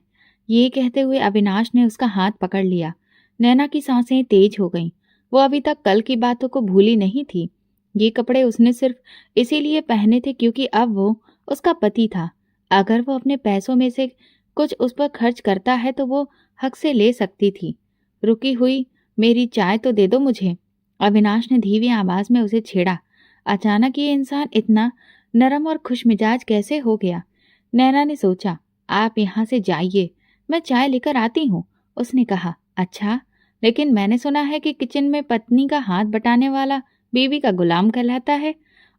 ये कहते हुए अविनाश ने उसका हाथ पकड़ लिया। नैना की सांसें तेज हो गईं। वो अभी तक कल की बातों को भूली नहीं थी। ये कपड़े उसने सिर्फ इसीलिए पहने थे क्योंकि अब वो उसका पति था। अगर वो अपने पैसों में से कुछ उस पर खर्च करता है तो वो हक से ले सकती थी। रुकी हुई, मेरी चाय तो दे दो मुझे, अविनाश ने धीमी आवाज में उसे छेड़ा। अचानक ये इंसान इतना नरम और खुशमिजाज कैसे हो गया। नैना ने सोचा, आप यहाँ से जाइए, मैं चाय लेकर आती हूँ। उसने कहा, अच्छा, लेकिन मैंने सुना है कि किचन में पत्नी का हाथ बटाने वाला बीवी का गुलाम कहलाता है,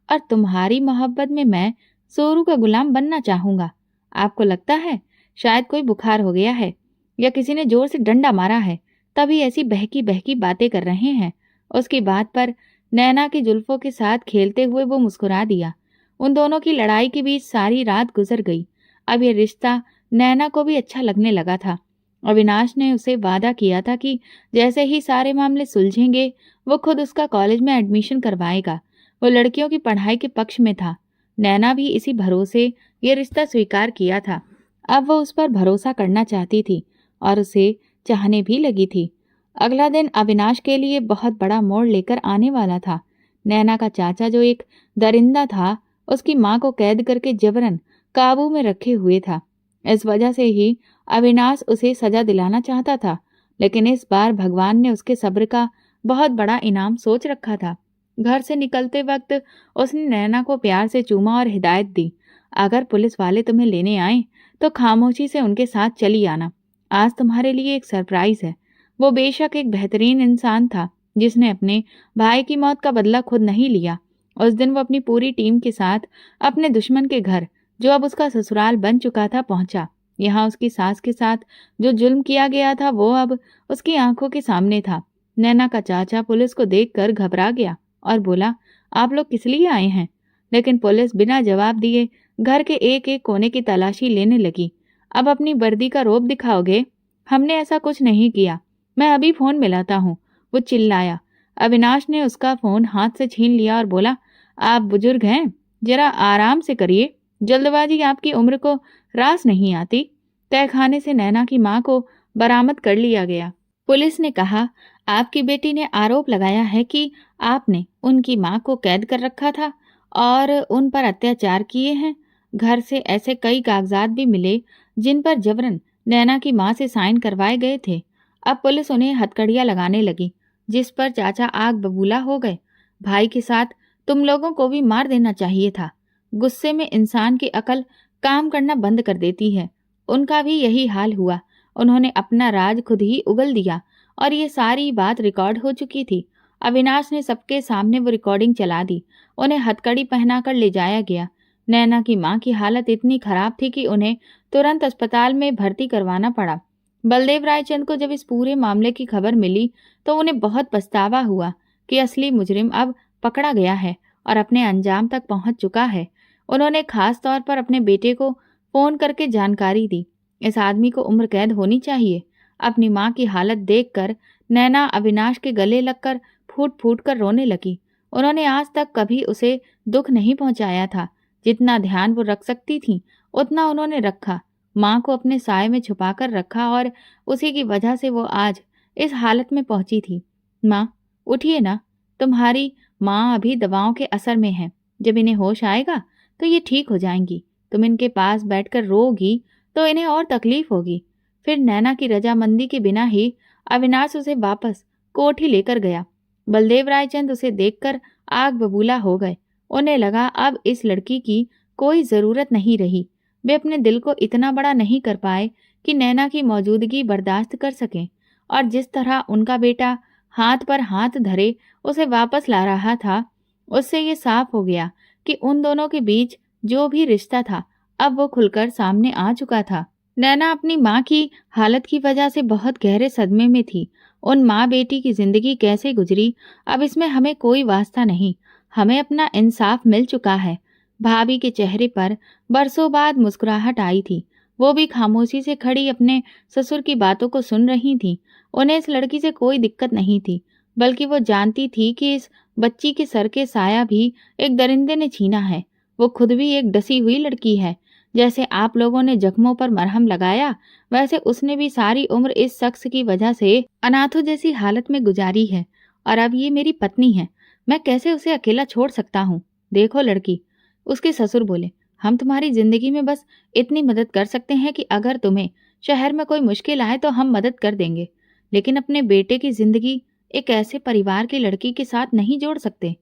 और तुम्हारी मोहब्बत में मैं सोरू का गुलाम बनना चाहूंगा। आपको लगता है शायद कोई बुखार हो गया है या किसी ने जोर से डंडा मारा है, तभी ऐसी बहकी बहकी बातें कर रहे हैं। उसकी बात पर नैना की जुल्फों के साथ खेलते हुए वो मुस्कुरा दिया। उन दोनों की लड़ाई के बीच सारी रात गुजर गई। अब ये रिश्ता नैना को भी अच्छा लगने लगा था। अविनाश ने उसे वादा किया था कि जैसे ही सारे मामले सुलझेंगे वो खुद उसका कॉलेज में एडमिशन करवाएगा। वो लड़कियों की पढ़ाई के पक्ष में था। नैना भी इसी भरोसे ये रिश्ता स्वीकार किया था। अब वो उस पर भरोसा करना चाहती थी और उसे चाहने भी लगी थी। अगला दिन अविनाश के लिए बहुत बड़ा मोड़ लेकर आने वाला था। नैना का चाचा, जो एक दरिंदा था, उसकी मां को कैद करके जबरन काबू में रखे हुए था। इस वजह से ही अविनाश उसे सजा दिलाना चाहता था, लेकिन इस बार भगवान ने उसके सब्र का बहुत बड़ा इनाम सोच रखा था। घर से निकलते वक्त उसने नैना को प्यार से चूमा और हिदायत दी, अगर पुलिस वाले तुम्हें लेने आए तो खामोशी से उनके साथ चली आना। आज तुम्हारे लिए एक सरप्राइज है। वो बेशक एक बेहतरीन इंसान था जिसने अपने भाई की मौत का बदला खुद नहीं लिया। उस दिन वो अपनी पूरी टीम के साथ अपने दुश्मन के घर, जो अब उसका ससुराल बन चुका था, पहुंचा। यहाँ उसकी सास के साथ जो जुल्म किया गया था वो अब उसकी आंखों के सामने था। नैना का चाचा पुलिस को देखकर घबरा गया और बोला, आप लोग किस लिए आए हैं? लेकिन पुलिस बिना जवाब दिए घर के एक एक कोने की तलाशी लेने लगी। अब अपनी वर्दी का रौब दिखाओगे? हमने ऐसा कुछ नहीं किया, मैं अभी फोन मिलाता हूँ, वो चिल्लाया। अविनाश ने उसका फोन हाथ से छीन लिया और बोला, आप बुजुर्ग हैं, जरा आराम से करिए, जल्दबाजी आपकी उम्र को रास नहीं आती। तहखाने से नैना की मां को बरामद कर लिया गया। पुलिस ने कहा, आपकी बेटी ने आरोप लगाया है कि आपने उनकी माँ को कैद कर रखा था और उन पर अत्याचार किए हैं। घर से ऐसे कई कागजात भी मिले जिन पर जबरन नैना की माँ से साइन करवाए गए थे। अब पुलिस उन्हें हथकड़ियां लगाने लगी, जिस पर चाचा आग बबूला हो गए। भाई के साथ तुम लोगों को भी मार देना चाहिए था। गुस्से में इंसान की अकल काम करना बंद कर देती है। उनका भी यही हाल हुआ। उन्होंने अपना राज खुद ही उगल दिया और ये सारी बात रिकॉर्ड हो चुकी थी। अविनाश ने सबके सामने वो रिकॉर्डिंग चला दी। उन्हें हथकड़ी पहनाकर ले जाया गया। नैना की मां की हालत इतनी खराब थी कि उन्हें तुरंत अस्पताल में भर्ती करवाना पड़ा। बलदेव रायचंद को जब इस पूरे मामले की खबर मिली तो उन्हें बहुत पछतावा हुआ कि असली मुजरिम अब पकड़ा गया है और अपने अंजाम तक पहुंच चुका है। उन्होंने खास तौर पर अपने बेटे को फोन करके जानकारी दी। इस आदमी को उम्र कैद होनी चाहिए। अपनी मां की हालत देखकर नैना अविनाश के गले लगकर फूट फूट कर रोने लगी। उन्होंने आज तक कभी उसे दुख नहीं पहुंचाया था। जितना ध्यान वो रख सकती थी उतना उन्होंने रखा। मां को अपने साय में छुपाकर रखा और उसी की वजह से वो आज इस हालत में पहुंची थी। मां, उठिए ना। तुम्हारी मां अभी दवाओं के असर में है। जब इन्हें होश आएगा तो ये ठीक हो जाएंगी। तुम इनके पास बैठकर रोगी तो इन्हें और तकलीफ होगी। फिर नैना की रजामंदी के बिना ही अविनाश उसे वापस कोठी लेकर गया। बलदेव रायचंद उसे देखकर आग बबूला हो गए। उन्हें लगा अब इस लड़की की कोई जरूरत नहीं रही। वे अपने दिल को इतना बड़ा नहीं कर पाए कि नैना की मौजूदगी बर्दाश्त कर सकें। और जिस तरह उनका बेटा हाथ पर हाथ धरे उसे वापस ला रहा था, उससे ये साफ हो गया कि उन दोनों के बीच जो भी रिश्ता था अब वो खुलकर सामने आ चुका था। नैना अपनी माँ की हालत की वजह से बहुत गहरे सदमे में थी। उन माँ बेटी की जिंदगी कैसे गुजरी अब इसमें हमें कोई वास्ता नहीं। हमें अपना इंसाफ मिल चुका है। भाभी के चेहरे पर बरसों बाद मुस्कुराहट आई थी। वो भी खामोशी से खड़ी अपने ससुर की बातों को सुन रही थी। उन्हें इस लड़की से कोई दिक्कत नहीं थी, बल्कि वो जानती थी कि इस बच्ची के सर के साया भी एक दरिंदे ने छीना है। वो खुद भी एक डसी हुई लड़की है। जैसे आप लोगों ने जख्मों पर मरहम लगाया, वैसे उसने भी सारी उम्र इस शख्स की वजह से अनाथों जैसी हालत में गुजारी है। और अब ये मेरी पत्नी है, मैं कैसे उसे अकेला छोड़ सकता हूँ। देखो लड़की, उसके ससुर बोले, हम तुम्हारी जिंदगी में बस इतनी मदद कर सकते हैं कि अगर तुम्हें शहर में कोई मुश्किल आए तो हम मदद कर देंगे, लेकिन अपने बेटे की जिंदगी एक ऐसे परिवार की लड़की के साथ नहीं जोड़ सकते।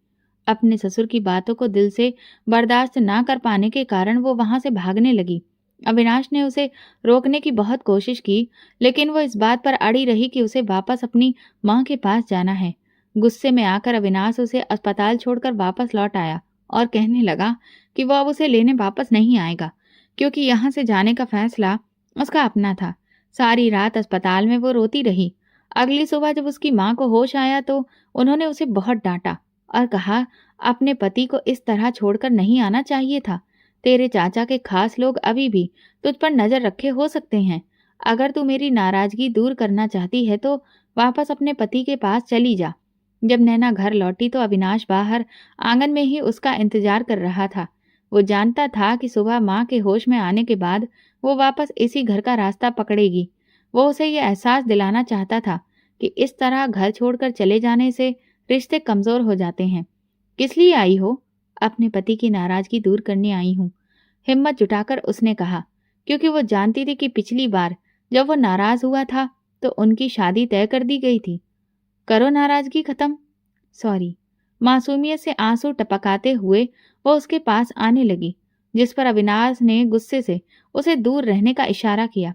अपने ससुर की बातों को दिल से बर्दाश्त ना कर पाने के कारण वो वहां से भागने लगी। अविनाश ने उसे रोकने की बहुत कोशिश की, लेकिन वो इस बात पर अड़ी रही कि उसे वापस अपनी माँ के पास जाना है। गुस्से में आकर अविनाश उसे अस्पताल छोड़कर वापस लौट आया और कहने लगा कि वो अब उसे लेने वापस नहीं आएगा, क्योंकि यहाँ से जाने का फैसला उसका अपना था। सारी रात अस्पताल में वो रोती रही। अगली सुबह जब उसकी माँ को होश आया तो उन्होंने उसे बहुत डांटा और कहा, अपने पति को इस तरह छोड़कर नहीं आना चाहिए था। तेरे चाचा के खास लोग अभी भी तुझ पर नजर रखे हो सकते हैं। अगर तू मेरी नाराजगी दूर करना चाहती है तो वापस अपने पति के पास चली जा। जब नैना घर लौटी तो अविनाश बाहर आंगन में ही उसका इंतजार कर रहा था। वो जानता था कि सुबह माँ के होश में आने के बाद वो वापस इसी घर का रास्ता पकड़ेगी। वो उसे ये एहसास दिलाना चाहता था कि इस तरह घर छोड़कर चले जाने से रिश्ते कमजोर हो जाते हैं। किस लिए आई हो? अपने पति की नाराजगी दूर करने आई हूँ, हिम्मत जुटाकर उसने कहा, क्योंकि वो जानती थी कि पिछली बार जब वो नाराज हुआ था तो उनकी शादी तय कर दी गई थी। करो नाराजगी खत्म। सॉरी। मासूमियत से आंसू टपकाते हुए वो उसके पास आने लगी, जिस पर अविनाश ने गुस्से से उसे दूर रहने का इशारा किया।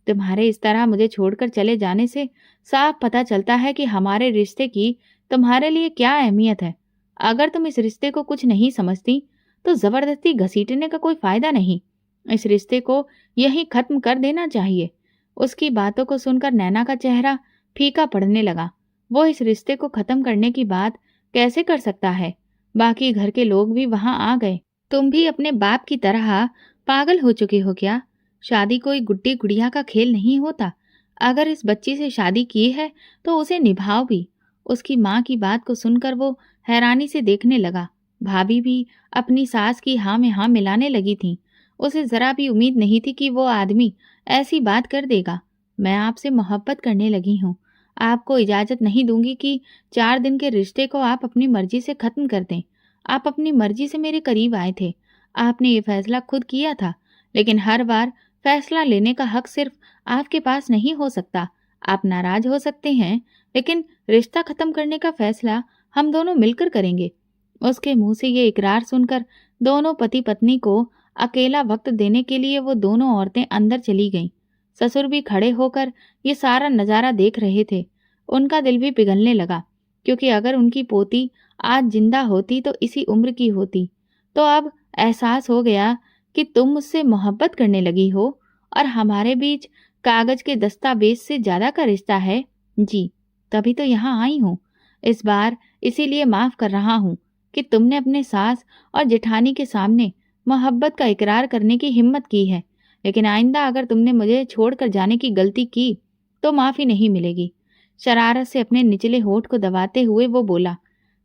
तुम्हारे इस तरह मुझे छोड़कर चले जाने से साफ पता चलता है कि हमारे रिश्ते की तुम्हारे लिए क्या अहमियत है। अगर तुम इस रिश्ते को कुछ नहीं समझती तो जबरदस्ती घसीटने का कोई फायदा नहीं। इस रिश्ते को यहीं खत्म कर देना चाहिए। उसकी बातों को सुनकर नैना का चेहरा फीका पड़ने लगा। वो इस रिश्ते को खत्म करने की बात कैसे कर सकता है? बाकी घर के लोग भी वहां आ गए। तुम भी अपने बाप की तरह पागल हो चुके हो क्या? शादी कोई गुड्डी गुड़िया का खेल नहीं होता। अगर इस बच्ची से शादी की है तो उसे निभाओ भी। उसकी माँ की बात को सुनकर वो हैरानी से देखने लगा। भाभी भी अपनी सास की हाँ में हाँ मिलाने लगी थी। उसे जरा भी उम्मीद नहीं थी कि वो आदमी ऐसी बात कर देगा। मैं आपसे मोहब्बत करने लगी हूँ। आपको इजाज़त नहीं दूँगी कि 4 दिन के रिश्ते को आप अपनी मर्ज़ी से ख़त्म कर दें। आप अपनी मर्ज़ी से मेरे करीब आए थे। आपने ये फ़ैसला खुद किया था, लेकिन हर बार फ़ैसला लेने का हक़ सिर्फ़ आपके पास नहीं हो सकता। आप नाराज़ हो सकते हैं, लेकिन रिश्ता ख़त्म करने का फ़ैसला हम दोनों मिलकर करेंगे। उसके मुँह से ये इकरार सुनकर दोनों पति-पत्नी को अकेला वक़्त देने के लिए वो दोनों औरतें अंदर चली गईं। ससुर भी खड़े होकर ये सारा नज़ारा देख रहे थे। उनका दिल भी पिघलने लगा, क्योंकि अगर उनकी पोती आज ज़िंदा होती तो इसी उम्र की होती। तो अब एहसास हो गया कि तुम मुझसे मोहब्बत करने लगी हो और हमारे बीच कागज़ के दस्तावेज़ से ज़्यादा का रिश्ता है। जी, तभी तो यहाँ आई हूँ। इस बार इसीलिए माफ़ कर रहा हूँ कि तुमने अपने सास और जेठानी के सामने मोहब्बत का इकरार करने की हिम्मत की है। लेकिन आइंदा अगर तुमने मुझे छोड़कर जाने की गलती की, तो माफ़ी नहीं मिलेगी। शरारत से अपने निचले होंठ को दबाते हुए वो बोला।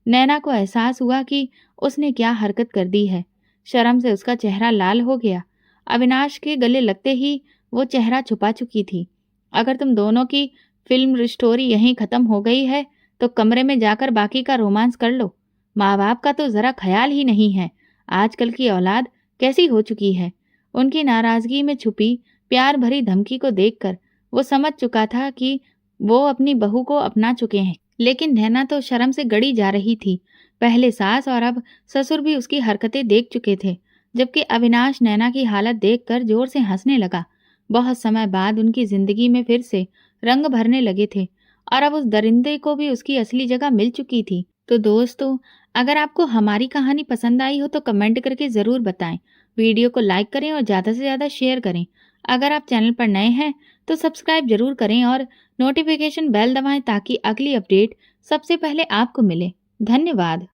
नैना को एहसास हुआ कि उसने क्या हरकत कर दी है। शर्म से उसका चेहरा लाल हो गया। अविनाश के गले लगते ही वो चेहरा छुपा चुकी थी। अगर तुम दोनों की फिल्म स्टोरी यहीं ख़त्म हो गई है, तो कमरे में जाकर बाकी का रोमांस कर लो। माँ-बाप का तो ज़रा ख़याल ही नहीं है। आजकल की औलाद कैसी हो चुकी है। उनकी नाराज़गी में छुपी प्यार भरी धमकी को देखकर वो समझ चुका था कि वो अपनी बहू को अपना चुके हैं। लेकिन नैना तो शर्म से गड़ी जा रही थी। पहले सास और अब ससुर भी उसकी हरकतें देख चुके थे, जबकि अविनाश नैना की हालत देखकर जोर से हंसने लगा। बहुत समय बाद उनकी जिंदगी में फिर से रंग भरने लगे थे और अब उस दरिंदे को भी उसकी असली जगह मिल चुकी थी। तो दोस्तों, अगर आपको हमारी कहानी पसंद आई हो तो कमेंट करके ज़रूर बताएं। वीडियो को लाइक करें और ज़्यादा से ज़्यादा शेयर करें। अगर आप चैनल पर नए हैं तो सब्सक्राइब जरूर करें और नोटिफिकेशन बेल दबाएं ताकि अगली अपडेट सबसे पहले आपको मिले। धन्यवाद।